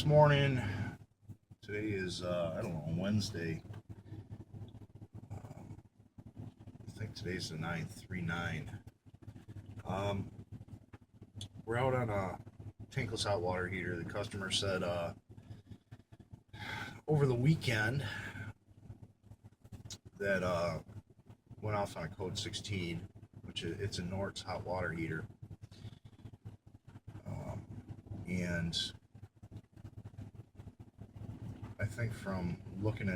This morning, today is, I don't know, Wednesday. I think today's the 9th, 3/9. We're out on a tankless hot water heater. The customer said over the weekend that went off on a code 16, which it's a Noritz hot water heater. And I think from looking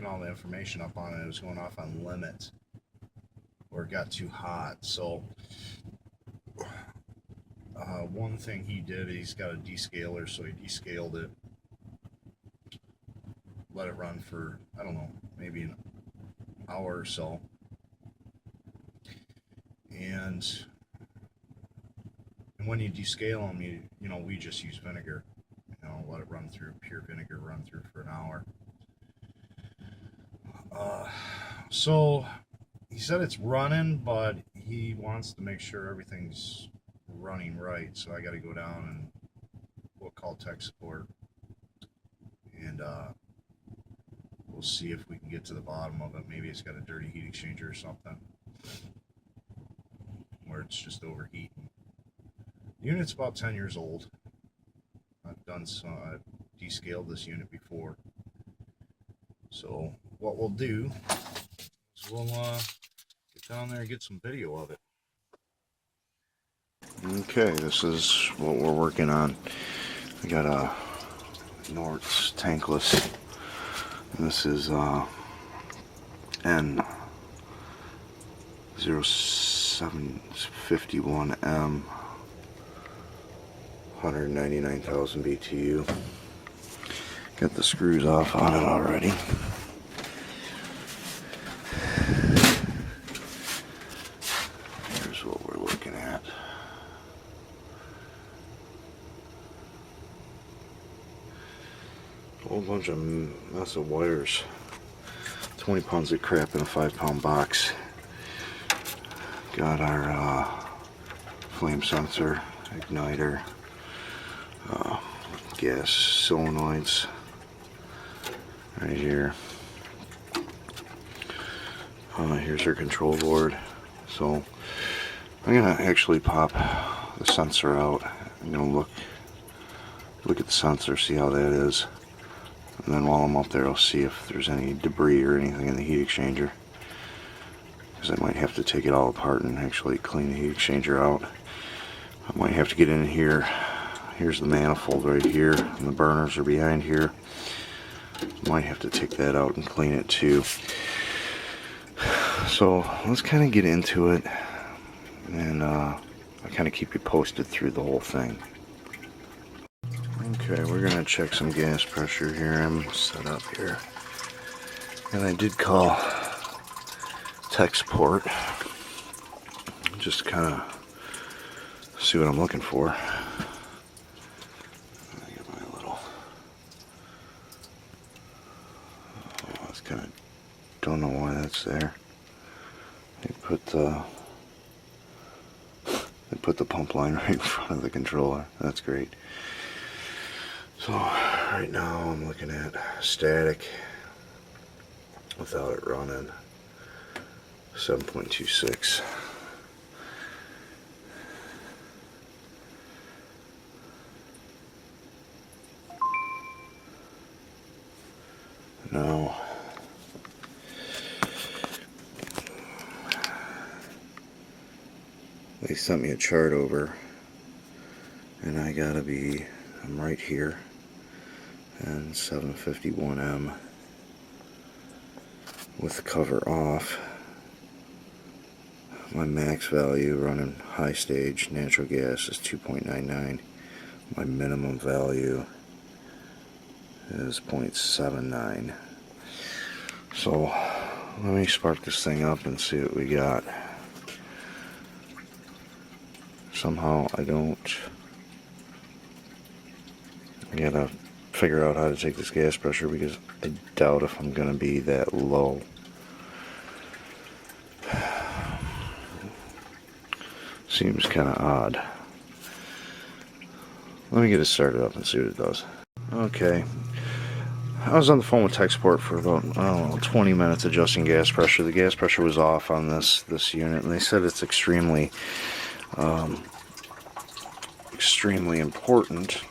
all the information up on it, it was going off on limit, or it got too hot. So one thing he did, he's got a descaler, so he descaled it, let it run for, I don't know, maybe an hour or so, and when you descale them, you know, we just use vinegar. Let it run through, pure vinegar, run through for an hour. So he said it's running, but he wants to make sure everything's running right. So I got to go down and we'll call tech support, and we'll see if we can get to the bottom of it. Maybe it's got a dirty heat exchanger or something, where it's just overheating. The unit's about 10 years old. I've descaled this unit before. So what we'll do is we'll get down there and get some video of it. Okay, this is what we're working on. We got a Noritz tankless. And this is N0751M. 199,000 BTU. Got the screws off on it already. Here's what we're looking at. A whole bunch of massive wires. 20 pounds of crap in a 5-pound box. Got our flame sensor, igniter, gas solenoids right here. Here's our control board. So I'm gonna actually pop the sensor out. I'm gonna look at the sensor, see how that is, and then while I'm up there, I'll see if there's any debris or anything in the heat exchanger, because I might have to take it all apart and actually clean the heat exchanger out. I might have to get in here. Here's the manifold right here, and the burners are behind here. Might have to take that out and clean it too. So let's kind of get into it, and I'll kind of keep you posted through the whole thing. Okay, we're gonna check some gas pressure here. I'm set up here, and I did call tech support just to kind of see what I'm looking for. Don't know why that's there. They put the pump line right in front of the controller. That's great. So right now I'm looking at static without it running, 7.26. Now they sent me a chart over, and I'm right here, and 751M with the cover off. My max value running high stage natural gas is 2.99. My minimum value is 0.79. So let me spark this thing up and see what we got. Somehow I gotta figure out how to take this gas pressure, because I doubt if I'm gonna be that low. Seems kind of odd. Let me get it started up and see what it does. Okay, I was on the phone with tech support for about, I don't know, 20 minutes adjusting gas pressure. The gas pressure was off on this unit, and they said it's extremely important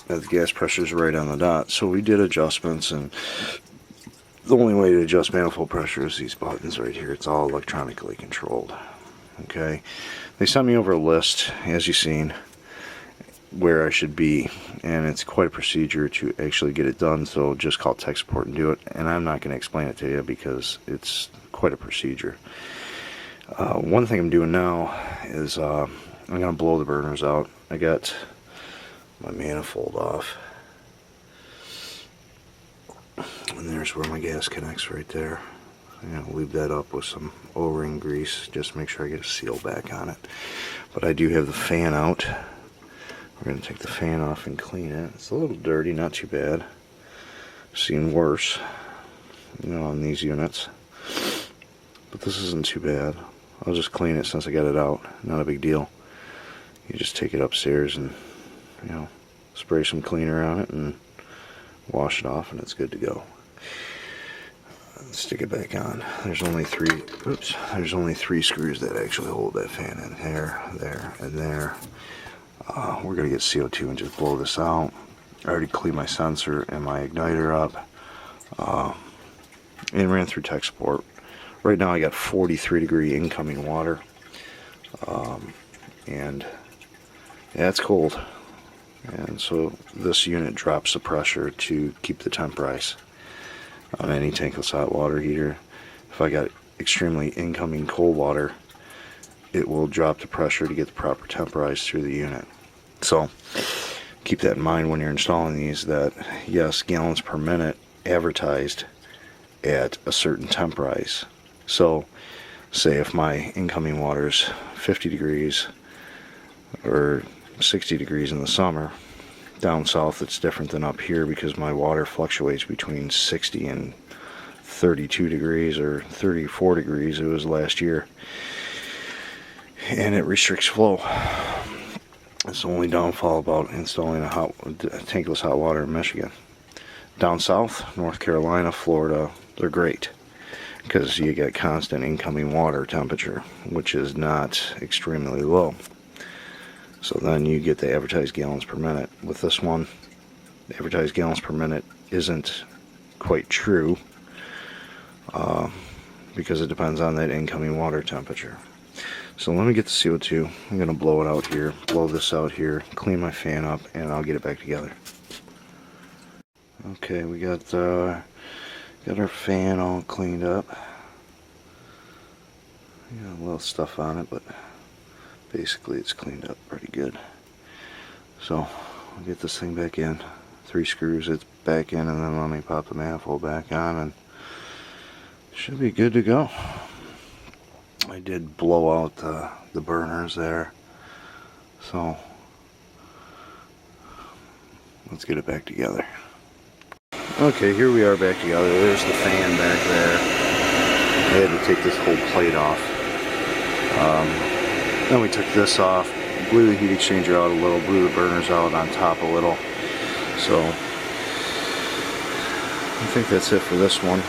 that the gas pressure is right on the dot. So we did adjustments, and the only way to adjust manifold pressure is these buttons right here. It's all electronically controlled. Okay, they sent me over a list, as you've seen, where I should be, and it's quite a procedure to actually get it done, so just call tech support and do it. And I'm not going to explain it to you because it's quite a procedure. One thing I'm doing now is I'm going to blow the burners out. I got my manifold off, and there's where my gas connects right there. I'm going to lube that up with some O-ring grease just to make sure I get a seal back on it. But I do have the fan out. We're going to take the fan off and clean it. It's a little dirty, not too bad. Seen worse, you know, on these units. But this isn't too bad. I'll just clean it since I got it out. Not a big deal. You just take it upstairs and, you know, spray some cleaner on it and wash it off, and it's good to go. Stick it back on. There's only three screws that actually hold that fan in. Here, there, and there. We're going to get CO2 and just blow this out. I already cleaned my sensor and my igniter up, and ran through tech support. Right now I got 43-degree incoming water, and yeah, it's cold, and so this unit drops the pressure to keep the temp rise on any tankless hot water heater. If I got extremely incoming cold water, it will drop the pressure to get the proper temp rise through the unit. So keep that in mind when you're installing these, that yes, gallons per minute advertised at a certain temp rise. So say if my incoming water is 50 degrees or 60 degrees in the summer, down south it's different than up here because my water fluctuates between 60 and 32 degrees or 34 degrees. It was last year, and it restricts flow. It's the only downfall about installing a tankless hot water in Michigan. Down south, North Carolina, Florida, they're great because you get constant incoming water temperature, which is not extremely low. So then you get the advertised gallons per minute. With this one, the advertised gallons per minute isn't quite true because it depends on that incoming water temperature. So let me get the CO2. I'm going to blow it out here, blow this out here, clean my fan up, and I'll get it back together. Okay, we got our fan all cleaned up. Got a little stuff on it, but basically it's cleaned up pretty good. So I'll get this thing back in. 3 screws, it's back in, and then let me pop the manifold back on, and it should be good to go. I did blow out the burners there, so let's get it back together. Okay, here we are back together. There's the fan back there. I had to take this whole plate off. Then we took this off, blew the heat exchanger out a little, blew the burners out on top a little. So I think that's it for this one.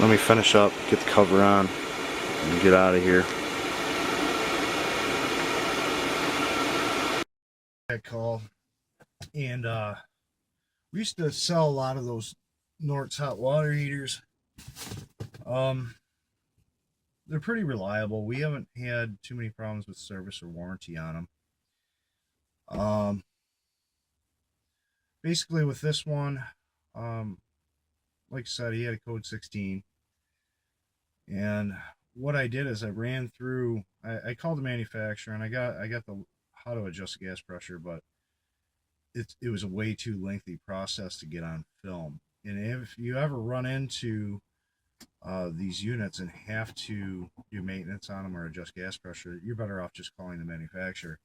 Let me finish up, get the cover on, and get out of here. That call, and we used to sell a lot of those Noritz hot water heaters. They're pretty reliable. We haven't had too many problems with service or warranty on them. Basically with this one, like I said, he had a code 16. And what I did is I ran through, I called the manufacturer, and I got the how to adjust gas pressure, but it was a way too lengthy process to get on film. And if you ever run into these units and have to do maintenance on them or adjust gas pressure, you're better off just calling the manufacturer,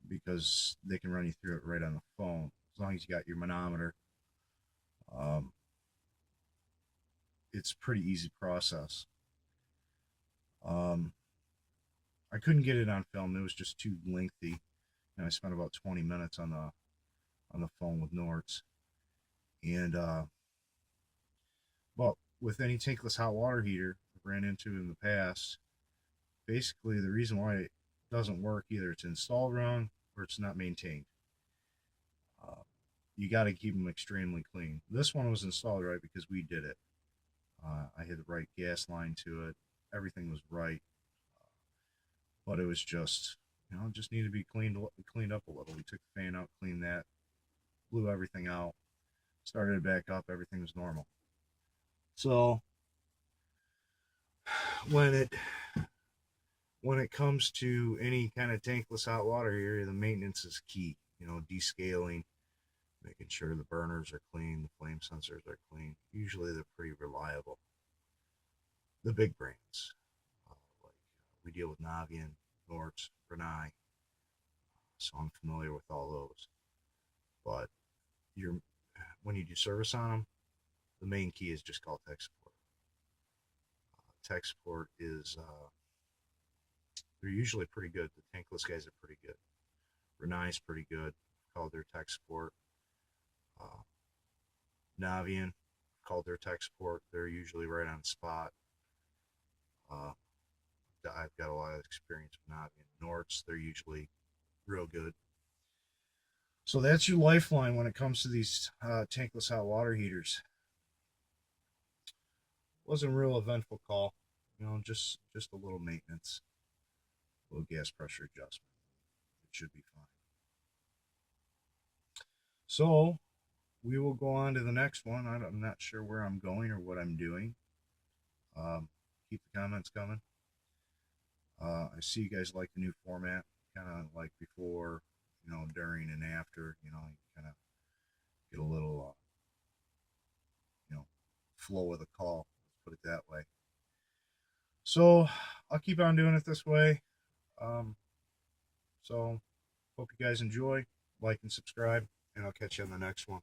because they can run you through it right on the phone as long as you got your manometer. It's a pretty easy process. I couldn't get it on film. It was just too lengthy, and I spent about 20 minutes on the phone with Noritz. And but with any tankless hot water heater I've ran into in the past, basically the reason why it doesn't work, either it's installed wrong or it's not maintained. Uh, you got to keep them extremely clean. This one was installed right because we did it. I had the right gas line to it. Everything was right, but it was just, it just needed to be cleaned up a little. We took the fan out, cleaned that, blew everything out, started it back up. Everything was normal. So when it comes to any kind of tankless hot water heater, the maintenance is key. Descaling, making sure the burners are clean, the flame sensors are clean. Usually they're pretty reliable. The big brands, like we deal with Navian, Noritz, Renai, so I'm familiar with all those. But when you do service on them, the main key is just call tech support. Tech support is they're usually pretty good. The tankless guys are pretty good. Renai's pretty good. Called their tech support. Navian, called their tech support. They're usually right on the spot. I've got a lot of experience with Navian. Noritz, they're usually real good. So that's your lifeline when it comes to these tankless hot water heaters. Wasn't a real eventful call, just a little maintenance, a little gas pressure adjustment. It should be fine. So we will go on to the next one. I'm not sure where I'm going or what I'm doing. Keep the comments coming. I see you guys like the new format, kind of like before, during and after. You kind of get a little, flow of the call. Let's put it that way. So I'll keep on doing it this way. So hope you guys enjoy, like and subscribe, and I'll catch you on the next one.